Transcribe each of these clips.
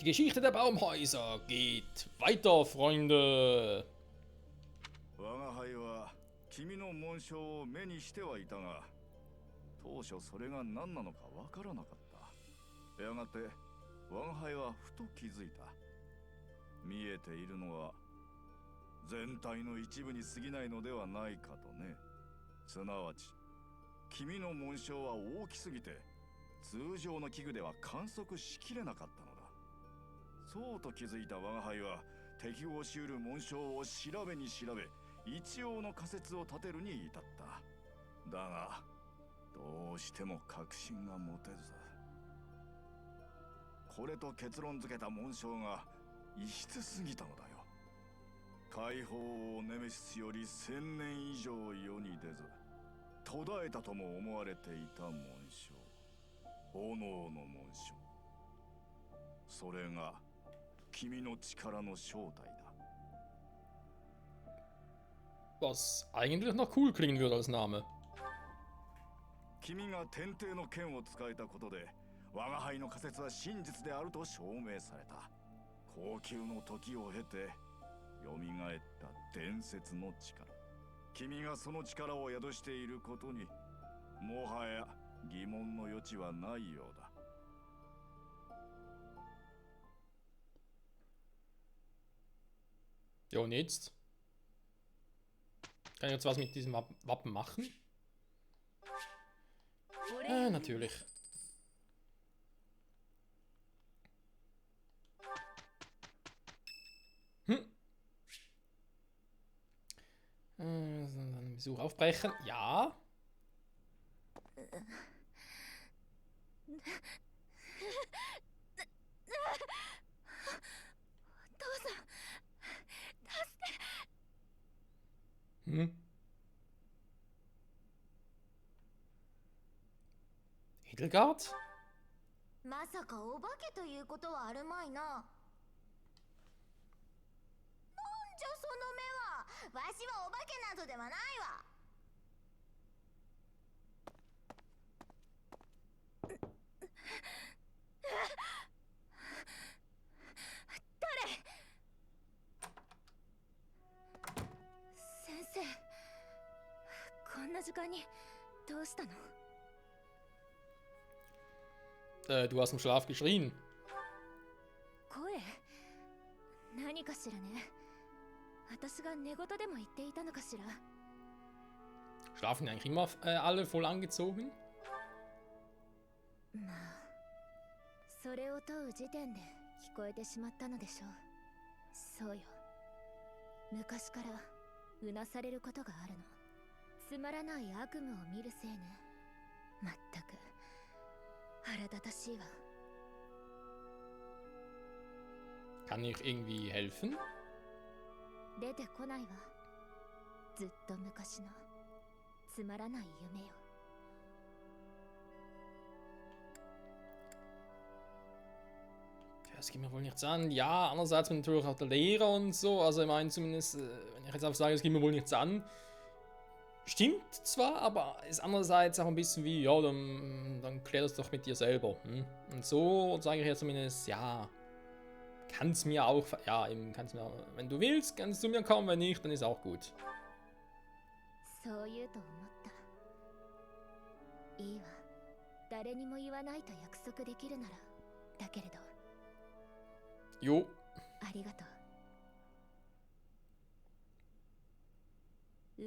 Die Geschichte der Baumhäuser geht weiter, Freunde. 我が輩は君の紋章を目にしてはいたが、当初それが何なのかわからなかった。やがて我が輩はふと気づいた。見えているのは全体の一部に過ぎないのではないかとね。すなわち君の紋章は大きすぎて通常の器具では観測しきれなかったのだ。そうと気づいた我が輩は適合しうる紋章を調べに調べ、一応の仮説を立てるに至った。だがどうしても確信が持てず、これと結論付けた紋章が異質すぎたのだよ。解放王ネメシスより1000年以上世に出ず途絶えたとも思われていた紋章、炎の紋章。それが君の力の正体だ。 Was eigentlich noch cool klingen würde als Name. 君が天帝の剣を使えたことで我が輩の仮説は真実であると証明された。高級の時を経て蘇った伝説の力。君がその力を宿していることにもはや疑問の余地はないようだ。 Ja, und jetzt? Kann ich jetzt was mit diesem Wappen machen? Natürlich. Dann Besuch aufbrechen. Ja. Edelgard? まさかお化けということはあるまいな。なんじゃその目は。わしはお化けなどではないわ。誰？先生、こんな時間にどうしたの？ Du hast im Schlaf geschrien. 声？何かしらね。私が寝言でも言っていたのかしら。 Schlafen eigentlich immer alle voll angezogen? まあ、それを問う時点で聞こえてしまったのでしょう。そうよ。昔からうなされることがあるの。つまらない悪夢を見るせいね。まったく腹立たしいわ。 Kann ich irgendwie helfen? 出てこないわ。ずっと昔のつまらない夢よ。 Das geht mir wohl nichts an. Ja, andererseits bin ich natürlich auch der Lehrer und so. Also ich meine zumindest, wenn ich jetzt einfach sage, es geht mir wohl nichts an. Stimmt zwar, aber ist andererseits auch ein bisschen wie, ja, dann klär das doch mit dir selber. Hm? Und so sage ich jetzt zumindest, ja, kann's mir auch, ja, eben, kannst mir, wenn du willst, kannst du mir kommen, wenn nicht, dann ist auch gut. そう言うと思った。いいわ。誰にも言わないと約束できるなら。だけれど。 Jo. ありがとう。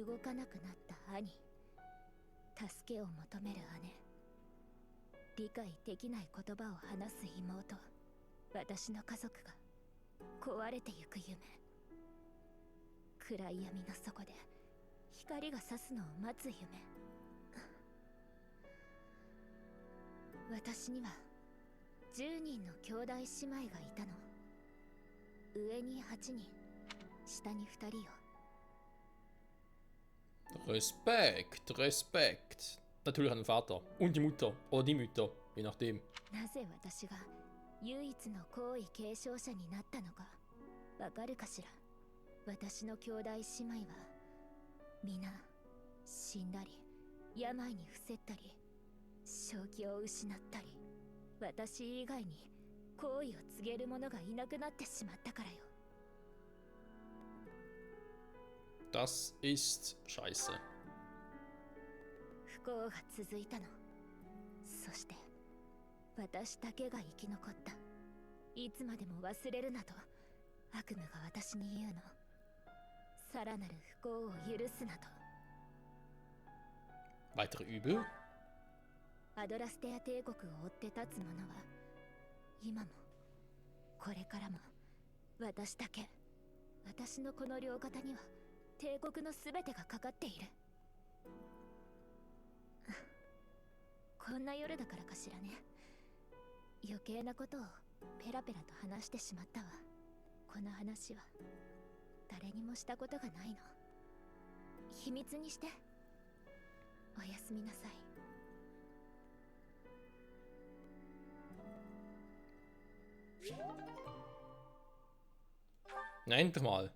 動かなくなった兄、助けを求める姉、理解できない言葉を話す妹、私の家族が壊れてゆく夢、暗い闇の底で光が差すのを待つ夢。私には10人の兄弟姉妹がいたの。上に8人、下に2人よ。 Respekt, Respekt. Natürlich an den Vater und die Mutter oder die Mütter, je nachdem. なぜ私が唯一の皇位継承者になったのかわかるかしら。私の兄弟姉妹は皆死んだり病に伏せったり正気を失ったり、私以外に好意を告げる者がいなくなってしまったからよ。 Das ist scheiße. 不幸が続いたの。そして私だけが生き残った。いつまでも忘れるなと悪夢が私に言うの。さらなる不幸を許すなと。 Weitere Übel? アドラステア帝国を追って立つ者は今もこれからも私だけ。私のこの両肩には帝国の全てがかかっている。こんな夜だからかしらね。余計なことをペラペラと話してしまったわ。この話は誰にもしたことがないの。秘密にして。おやすみなさい。 Na, endlich mal.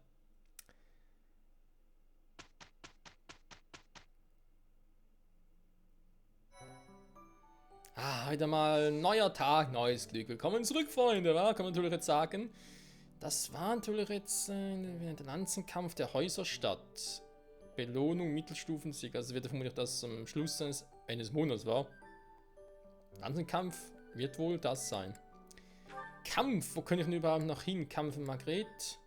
Wieder mal neuer Tag, neues Glück. Willkommen zurück, Freunde, wa? Kann man natürlich jetzt sagen. Das war natürlich jetzt der Lanzenkampf der Häuserstadt. Belohnung, Mittelstufensieg. Also wird vermutlich das am Schluss eines Monats war. Lanzenkampf wird wohl das sein. Kampf, wo kann ich denn überhaupt noch hin? Kampf in Margret.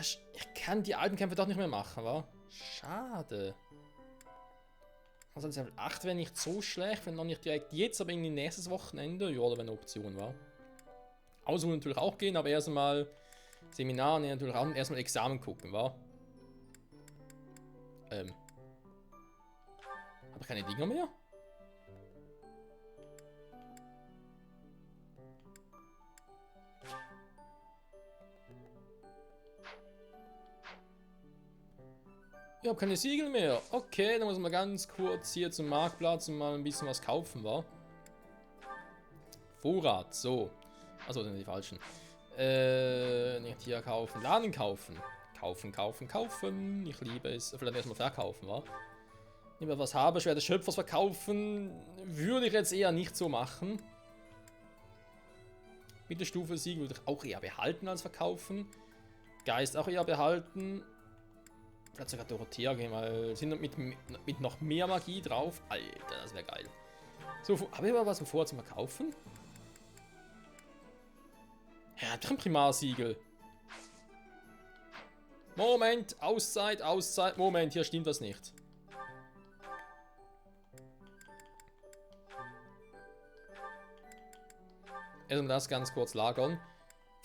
Ich kann die alten Kämpfe doch nicht mehr machen, wa? Schade. Also Level 8 wäre nicht so schlecht, wenn noch nicht direkt jetzt, aber irgendwie nächstes Wochenende. Ja, da wäre eine Option, wa? Ausholen natürlich auch gehen, aber erstmal Seminar, ne, natürlich auch erstmal Examen gucken, wa? Habe ich keine Dinger mehr? Ich habe keine Siegel mehr. Okay, dann muss man ganz kurz hier zum Marktplatz und mal ein bisschen was kaufen, wa? Vorrat, so. Achso, das sind die falschen. Nicht hier kaufen, Laden kaufen. Kaufen. Ich liebe es. Vielleicht erstmal verkaufen, wa? Wenn ich was habe, schwer des Schöpfers verkaufen. Würde ich jetzt eher nicht so machen. Mittelstufe Sieg würde ich auch eher behalten als verkaufen. Geist auch eher behalten. Vielleicht sogar Dorothea gehen, weil sind mit noch mehr Magie drauf. Alter, das wäre geil. So, habe ich aber was vor zum Verkaufen? Ja, drin Primarsiegel. Moment, Auszeit. Moment, hier stimmt das nicht. Erstmal das ganz kurz lagern.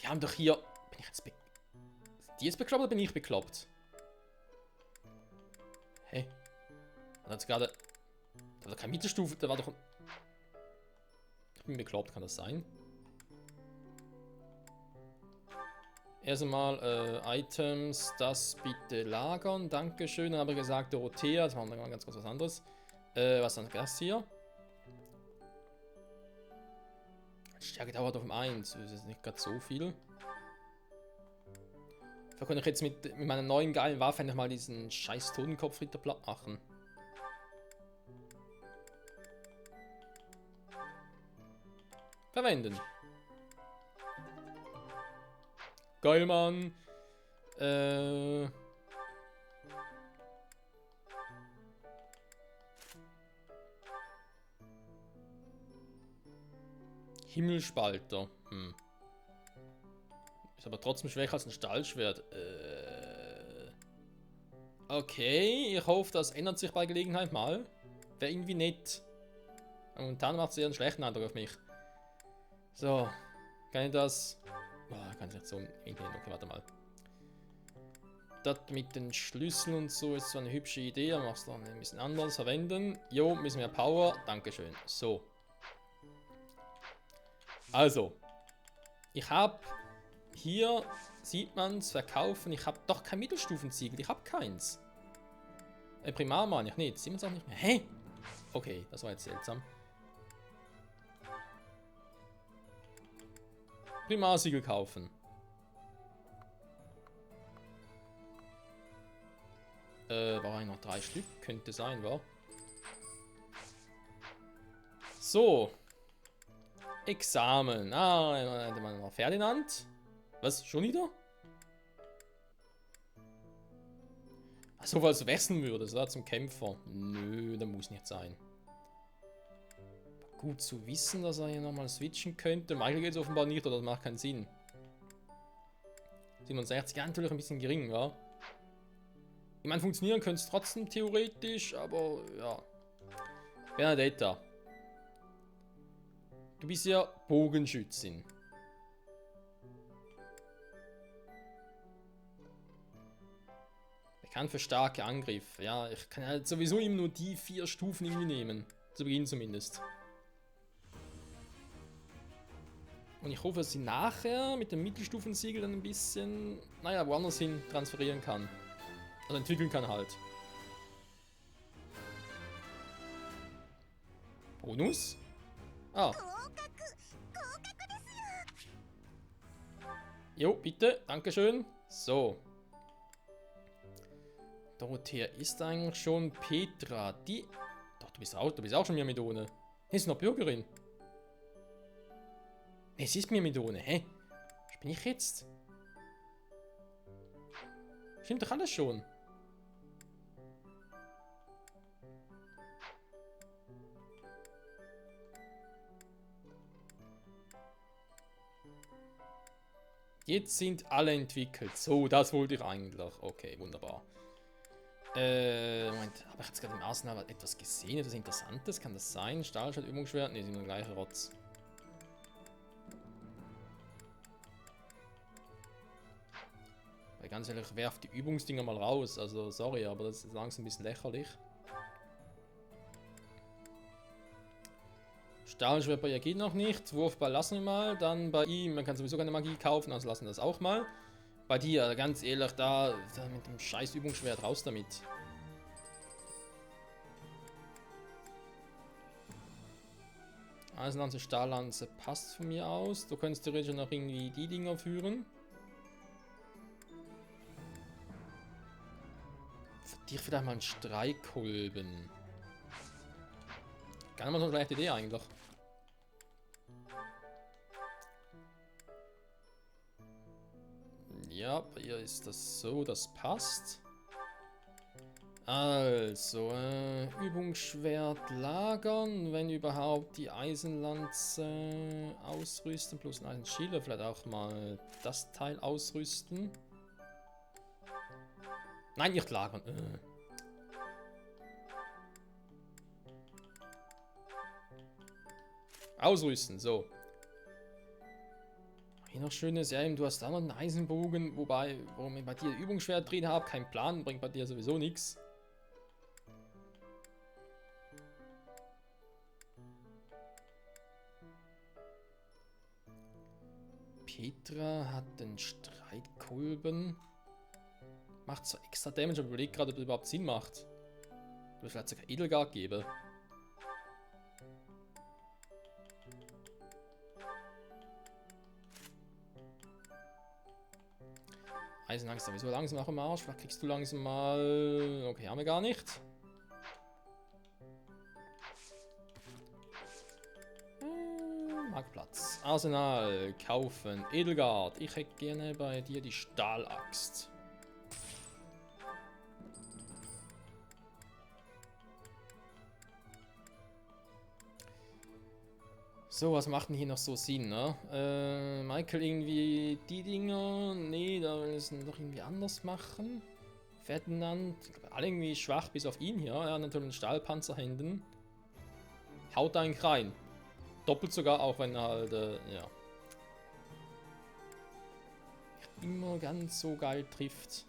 Die haben doch hier... Bin ich jetzt die jetzt bekloppt oder bin ich bekloppt? Hey. Hat jetzt gerade... Da war doch keine Mittelstufe, da war doch... Ich bin bekloppt, kann das sein? Erstmal Items, das bitte lagern, dankeschön. Dann habe ich gesagt Dorothea, das machen wir mal ganz kurz was anderes. Was ist das hier? Stärke dauert auf dem 1, das ist nicht gerade so viel. Vielleicht kann ich jetzt mit meiner neuen geilen Waffe endlich mal diesen scheiß Totenkopfritter platt machen. Verwenden. Geil, Mann. Himmelspalter. Ist aber trotzdem schwächer als ein Stahlschwert. Okay, ich hoffe, das ändert sich bei Gelegenheit mal. Wäre irgendwie nett. Momentan macht es eher einen schlechten Eindruck auf mich. So, kann ich das... Oh, kann ich nicht so hinnehmen. Okay, warte mal. Das mit den Schlüsseln und so ist so eine hübsche Idee. Aber machst du noch ein bisschen anders verwenden. Jo, ein bisschen mehr Power. Dankeschön. So. Also. Ich habe... Hier sieht man es verkaufen. Ich habe doch kein Mittelstufensiegel. Ich habe keins. Primar meine ich nicht. Sieht man es auch nicht mehr. Hä? Okay, das war jetzt seltsam. Primarsiegel kaufen. War eigentlich noch 3 Stück? Könnte sein, wa? So. Examen. Ah, hätte man noch Ferdinand. Was? Schon wieder? Achso, falls du wechseln würdest, oder? Zum Kämpfer. Nö, das muss nicht sein. Gut zu wissen, dass er hier nochmal switchen könnte. Michael geht es offenbar nicht, oder das macht keinen Sinn. 67, ja, natürlich ein bisschen gering, ja. Ich meine, funktionieren könnte es trotzdem theoretisch, aber ja. Benedetta. Du bist ja Bogenschützin. Bekannt für starke Angriffe. Ja, ich kann halt sowieso immer nur die 4 Stufen irgendwie nehmen. Zu Beginn zumindest. Und ich hoffe, dass sie nachher mit dem Mittelstufensiegel dann ein bisschen, naja, woanders hin transferieren kann. Also entwickeln kann halt. Bonus? Ah. Jo, bitte. Dankeschön. So. Dorothea ist eigentlich schon Petra. Die... Doch, du bist auch schon Myrmidone. Nee, ist noch Bürgerin. Nee, sie ist Myrmidone. Hä? Was bin ich jetzt? Stimmt doch alles schon. Jetzt sind alle entwickelt. So, das wollte ich eigentlich. Okay, wunderbar. Moment, habe ich jetzt gerade im Arsenal etwas gesehen? Etwas Interessantes? Kann das sein? Stahlschwert, Übungsschwert? Ne, sind nur gleiche Rotz. Weil ganz ehrlich, werft die Übungsdinger mal raus. Also, sorry, aber das ist langsam ein bisschen lächerlich. Stahlschwert bei ihr geht noch nicht. Wurfball lassen wir mal. Dann bei ihm, man kann sowieso keine Magie kaufen, also lassen wir das auch mal. Bei dir, ganz ehrlich, da mit dem scheiß Übungsschwert raus damit. Eisenlanze, Stahllanze passt von mir aus. Du könntest theoretisch noch irgendwie die Dinger führen. Für dich vielleicht mal ein Streikkolben. Gar nicht mal so eine schlechte Idee eigentlich. Ja, bei ihr ist das so, das passt. Also, Übungsschwert lagern, wenn überhaupt die Eisenlanze ausrüsten, plus ein Eisenschild, vielleicht auch mal das Teil ausrüsten. Nein, nicht lagern. Ausrüsten, so. Hier noch schönes, ja, du hast da noch einen Eisenbogen, wobei, warum ich bei dir Übungsschwert drin habe, kein Plan, bringt bei dir sowieso nichts. Petra hat den Streitkolben. Macht so extra Damage, aber überlegt gerade, ob das überhaupt Sinn macht. Ob es vielleicht sogar Edelgard gäbe. Eisenangst sowieso langsam nach dem Arsch. Vielleicht kriegst du langsam mal... Okay, haben wir gar nicht. Marktplatz. Arsenal. Kaufen. Edelgard. Ich hätte gerne bei dir die Stahlaxt. So, was macht denn hier noch so Sinn, ne? Michael irgendwie die Dinger? Nee, da will es noch irgendwie anders machen. Ferdinand, ich glaube, alle irgendwie schwach, bis auf ihn hier. Er hat natürlich einen Stahlpanzerhänden. Haut eigentlich rein. Doppelt sogar, auch wenn er halt, ja. Nicht immer ganz so geil trifft.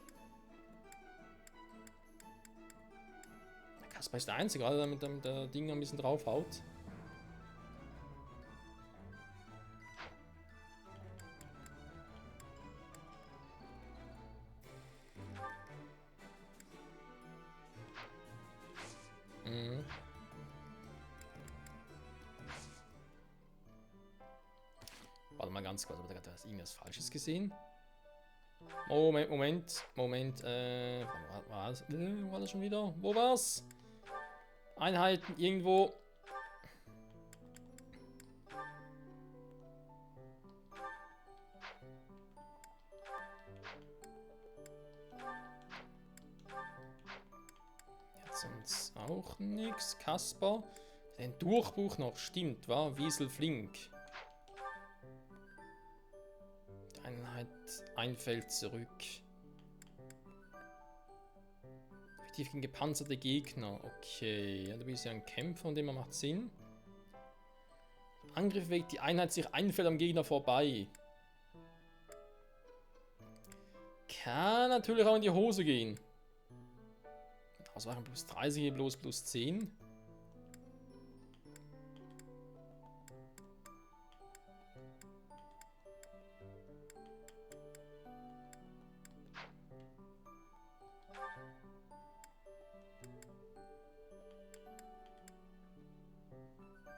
Der Kasper ist der Einzige, gerade damit der Ding ein bisschen draufhaut. Warte mal ganz kurz, aber da hat irgendwas Falsches gesehen. Moment. War das schon wieder? Wo war's? Einheiten irgendwo. Sonst auch nichts. Kasper. Den Durchbruch noch, stimmt, war Wiesel flink. Die Einheit ein Feld zurück. Effektiv gegen gepanzerte Gegner. Okay, ja, du bist ja ein Kämpfer und immer macht Sinn. Angriff wägt die Einheit sich ein Feld am Gegner vorbei. Kann natürlich auch in die Hose gehen. Das waren plus 30, hier bloß plus 10.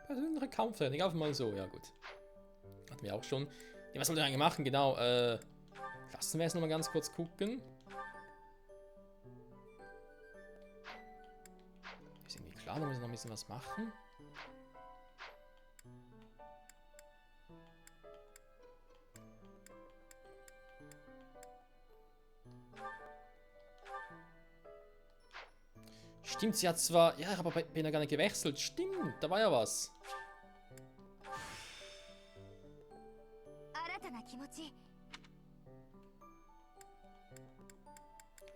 Persönliche Kampftechnik, einfach mal so, ja gut. Hatten wir auch schon. Ja, was sollte ich eigentlich machen? Genau, lassen wir es nochmal ganz kurz gucken. Ist irgendwie klar, da müssen wir noch ein bisschen was machen. Stimmt, sie hat zwar... Ja, aber bin ja gar nicht gewechselt. Stimmt, da war ja was.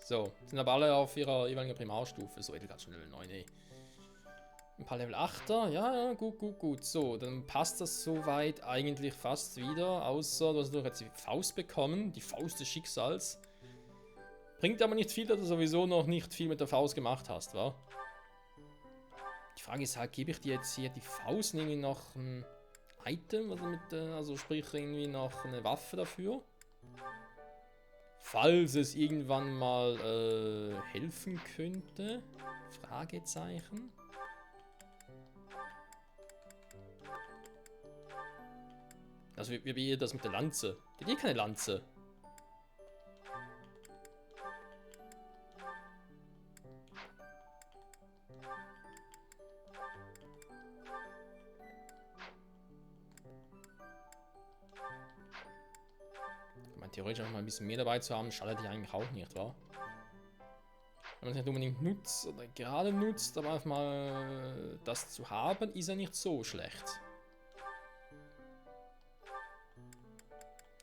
So, sind aber alle auf ihrer jeweiligen Primarstufe. So, Edelgard schon Level 9, ey. Ein paar Level 8er. Ja, gut, gut, gut. So, dann passt das soweit eigentlich fast wieder. Außer, du hast natürlich jetzt die Faust bekommen. Die Faust des Schicksals. Bringt aber nicht viel, dass du sowieso noch nicht viel mit der Faust gemacht hast, wa? Die Frage ist halt, gebe ich dir jetzt hier die Faust irgendwie noch ein Item? Also sprich irgendwie noch eine Waffe dafür? Falls es irgendwann mal helfen könnte? Fragezeichen. Also wie ihr das mit der Lanze? Die hat eh keine Lanze. Theoretisch auch mal ein bisschen mehr dabei zu haben, schadet die eigentlich auch nicht, wa? Wenn man es nicht unbedingt nutzt oder gerade nutzt, aber einfach mal das zu haben, ist ja nicht so schlecht.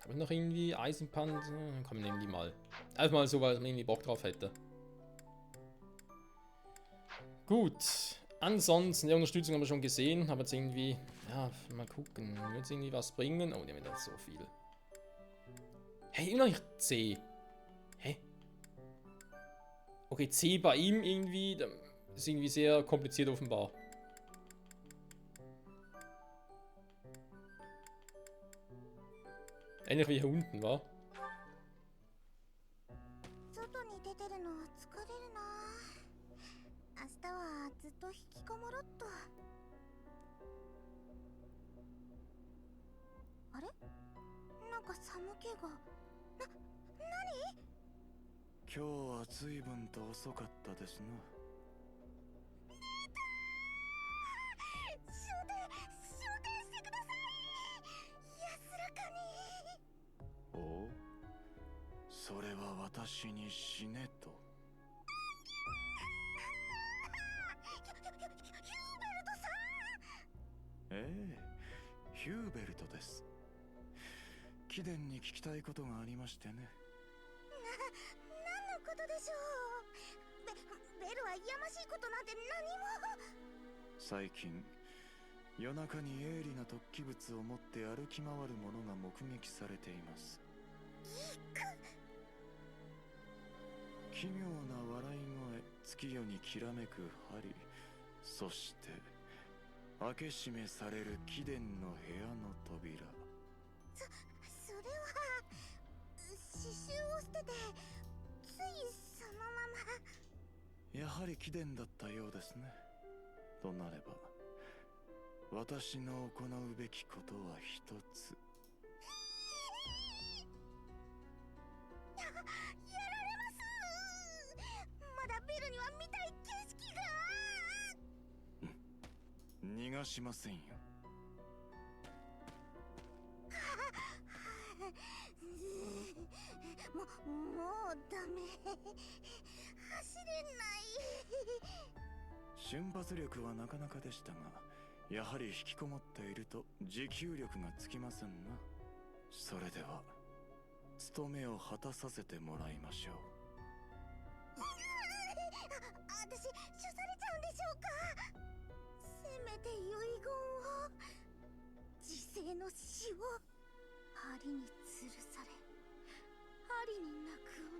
Habe ich noch irgendwie Eisenpanzer? Komm, nehmen die mal. Einfach mal so, weil man irgendwie Bock drauf hätte. Gut. Ansonsten, die Unterstützung haben wir schon gesehen. Aber jetzt irgendwie, ja, mal gucken. Wird es irgendwie was bringen? Oh, die haben jetzt so viel. Hey, immer noch nicht C. Hä? Okay, C bei ihm irgendwie, das ist irgendwie sehr kompliziert offenbar. Ähnlich wie hier unten, wa?ヒューベルトです。貴殿に聞きたいことがありましてね。何のことでしょう。ベルはやましいことなんて何も。最近夜中に鋭利な突起物を持って歩き回る者が目撃されています。奇妙な笑い声、月夜にきらめく針、そして開け閉めされる貴殿の部屋の扉。それは刺繍を捨ててついそのまま。やはり貴殿だったようですね。となれば私の行うべきことは一つ。やられます。まだベルには見たい景色が。逃がしませんよ。もうダメ。走れない。瞬発力はなかなかでしたが、やはり引きこもっていると持久力がつきませんな。それでは務めを果たさせてもらいましょう。私、処されちゃうんでしょうか。せめて遺言を、自世の死を。針に吊るされ、針に泣く女、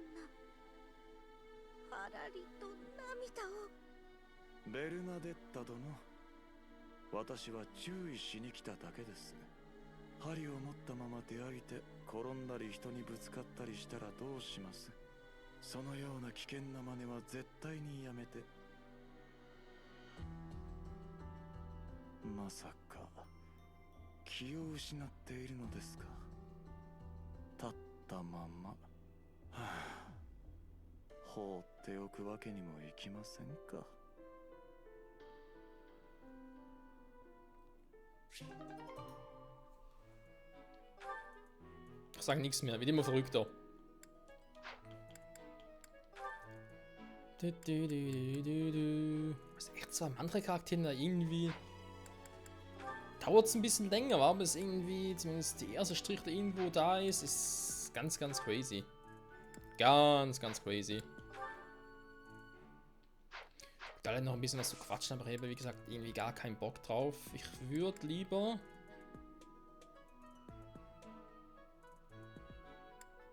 はらりと涙を。ベルナデッタ殿、私は注意しに来ただけです。針を持ったまま出歩いて転んだり人にぶつかったりしたらどうします？そのような危険な真似は絶対にやめて。まさか気を失っているのですか？立ったまま、はあ、放っておくわけにもいきませんか。Ich sage nichts mehr, wird immer verrückter. Also echt so, andere Charaktere da irgendwie dauert es ein bisschen länger, aber es irgendwie, zumindest die erste Strich, der irgendwo da ist, ist ganz, ganz crazy. Ganz, ganz crazy. Da noch ein bisschen was zu quatschen, aber ich habe wie gesagt irgendwie gar keinen Bock drauf. Ich würde lieber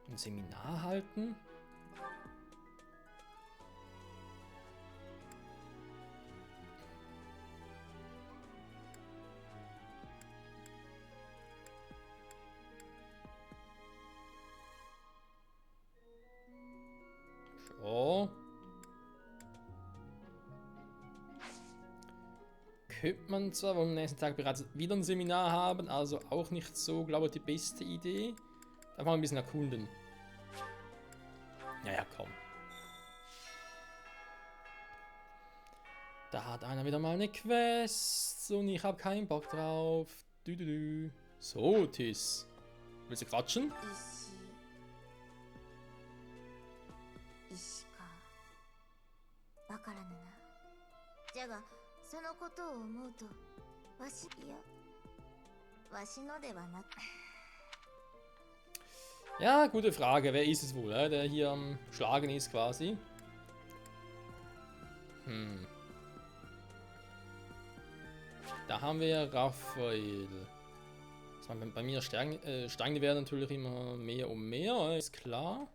ein Seminar halten. So. Könnte man zwar, weil wir am nächsten Tag bereits wieder ein Seminar haben, also auch nicht so, glaube ich, die beste Idee. Da mal ein bisschen erkunden. Ja, komm. Da hat einer wieder mal eine Quest und ich habe keinen Bock drauf. So, Tis. Willst du quatschen? 石か。わからぬな。じゃが、そのことを思うと、わしのではなく。 Ja, gute Frage. Wer ist es wohl, der hier am Schlagen ist quasi? Da haben wir Raphael. Bei mir steigen die Werte natürlich immer mehr und mehr, ist klar.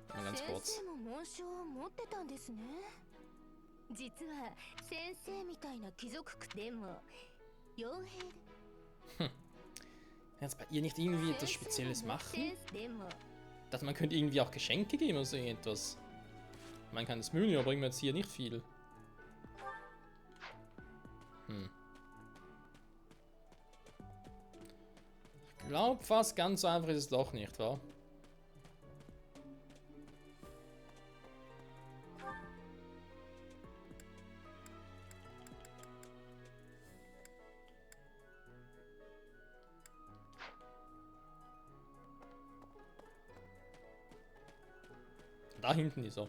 Mal ganz kurz. 実は先生みたいな貴族でも傭兵 Jetzt bei ihr nicht irgendwie etwas Spezielles machen? Ich dachte, man könnte irgendwie auch Geschenke geben oder so etwas. Man kann das Menü, aber bringt mir jetzt hier nicht viel. Ich glaube, fast ganz so einfach ist es doch nicht, wahr? Da hinten ist er.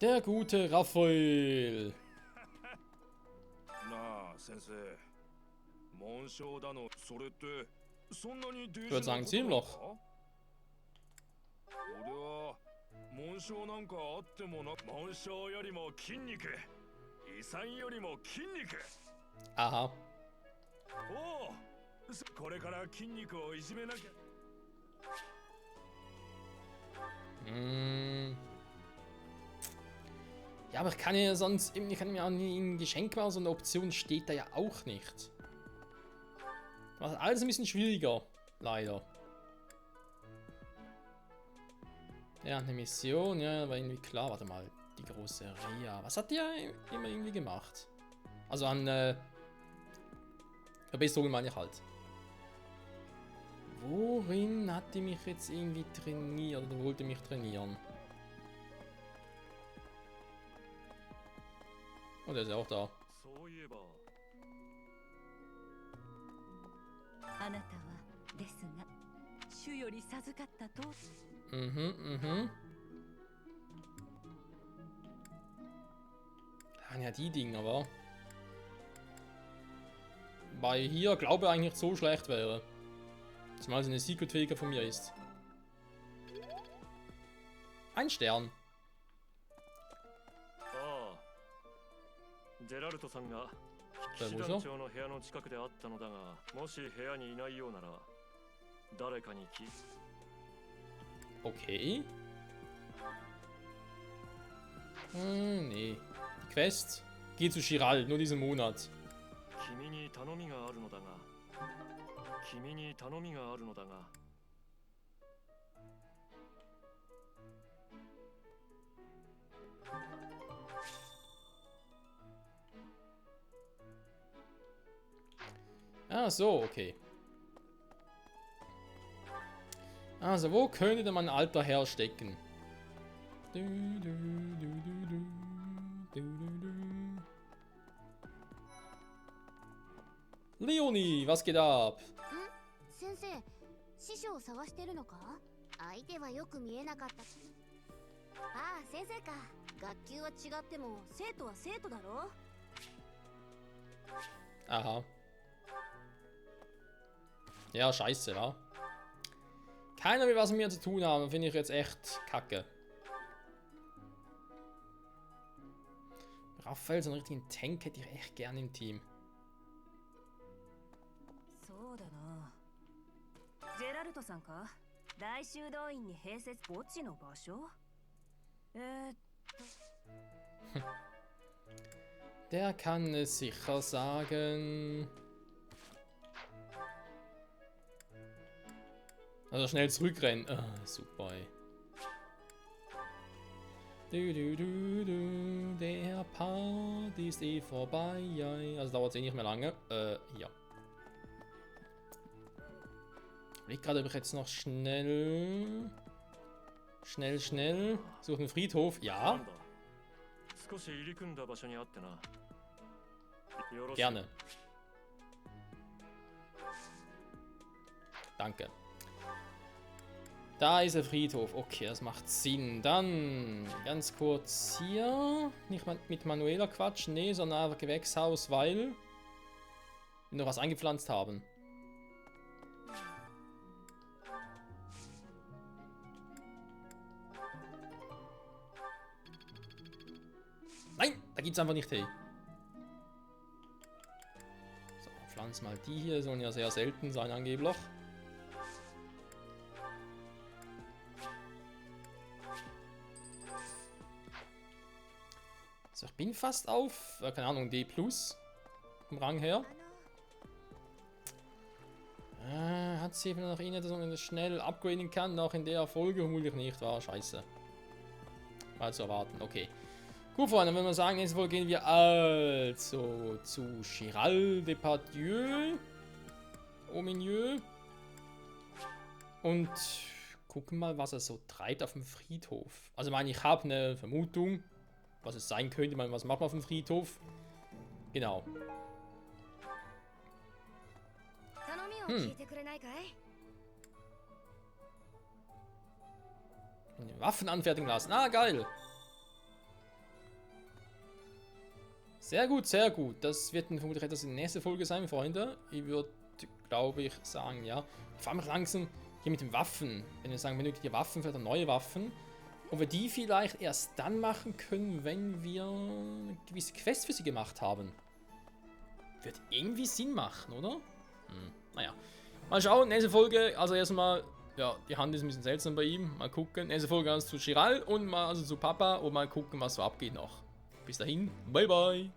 Der gute Raphael. Ich würde sagen, ziemlich. 紋章なんかあってもな、紋章よりも筋肉、遺産よりも筋肉。Aha. おお、これから筋肉をいじめなきゃ。Ja, aber ich kann ja sonst, ich kann mir auch nie ein Geschenk machen, so eine Option steht da ja auch nicht. Macht alles ein bisschen schwieriger, leider. Ja, eine Mission, ja, war irgendwie klar. Warte mal, die große Ria. Was hat die ja immer irgendwie gemacht? Also an Verbesserungen meine ich halt. Worin hat die mich jetzt irgendwie trainiert oder wollte mich trainieren? Oh, der ist ja auch da. ja, die Dinger, wa? Weil hier, glaube ich, eigentlich so schlecht wäre. Zumal es eine Secret-Fähigkeit von mir ist. Ein Stern. ジェラルトさんが騎士団長の部屋の近くであったのだが、もし部屋にいないようなら誰かに聞い。 Okay. Nee. Die Quest geht zu Chiral, nur diesen Monat. 君に頼みがあるのだが。君に頼みがあるのだが。 Ah, so, okay. Also, wo könnte denn mein alter Herr stecken? Leonie, was geht ab? 先生、師匠を探してるのか？相手はよく見えなかった。ああ、先生か。学級は違っても生徒は生徒だろ？ Aha. Ja, scheiße, wa? Keiner will was mit mir zu tun haben, finde ich jetzt echt kacke. Raphael, so einen richtigen Tank hätte ich echt gerne im Team. そうだな。ジェラルトさんか？大修道院に併設墓地の場所？Der kann es sicher sagen. Also schnell zurückrennen. Ah, super, ey. Der Part ist eh vorbei. Also dauert es eh nicht mehr lange. Ja. Ich überlege gerade, ob ich jetzt noch schnell... Schnell. Suche einen Friedhof. Ja. Gerne. Danke. Da ist der Friedhof. Okay, das macht Sinn. Dann ganz kurz hier. Nicht mit Manuela quatschen. Nee, sondern einfach Gewächshaus, weil wir noch was eingepflanzt haben. Nein, da gibt es einfach nicht Tee. So, pflanzen mal die hier. Sollen ja sehr selten sein angeblich. So, ich bin fast auf, keine Ahnung, D+, vom Rang her. Hat sie eben noch eine, dass man das schnell upgraden kann, noch in der Folge vermutlich nicht, war scheiße. War zu erwarten, okay. Gut, Freunde, dann würde man sagen, nächste Folge gehen wir also zu Chiral Depardieu. Au milieu. Und gucken mal, was er so treibt auf dem Friedhof. Also, ich meine, ich habe eine Vermutung, was es sein könnte. Man, was macht man auf dem Friedhof? Genau. Waffen anfertigen lassen. Ah, geil. Sehr gut, sehr gut. Das wird vermutlich etwas in der nächsten Folge sein, Freunde. Ich würde, glaube ich, sagen, ja. Vor allem langsam hier mit den Waffen. Wenn wir sagen, benötigt ihr Waffen, vielleicht neue Waffen. Und wir die vielleicht erst dann machen können, wenn wir eine gewisse Quest für sie gemacht haben. Wird irgendwie Sinn machen, oder? Naja. Mal schauen, nächste Folge. Also erstmal, ja, die Hand ist ein bisschen seltsam bei ihm. Mal gucken. Nächste Folge also zu Chiral und mal also zu Papa und mal gucken, was so abgeht noch. Bis dahin, bye bye.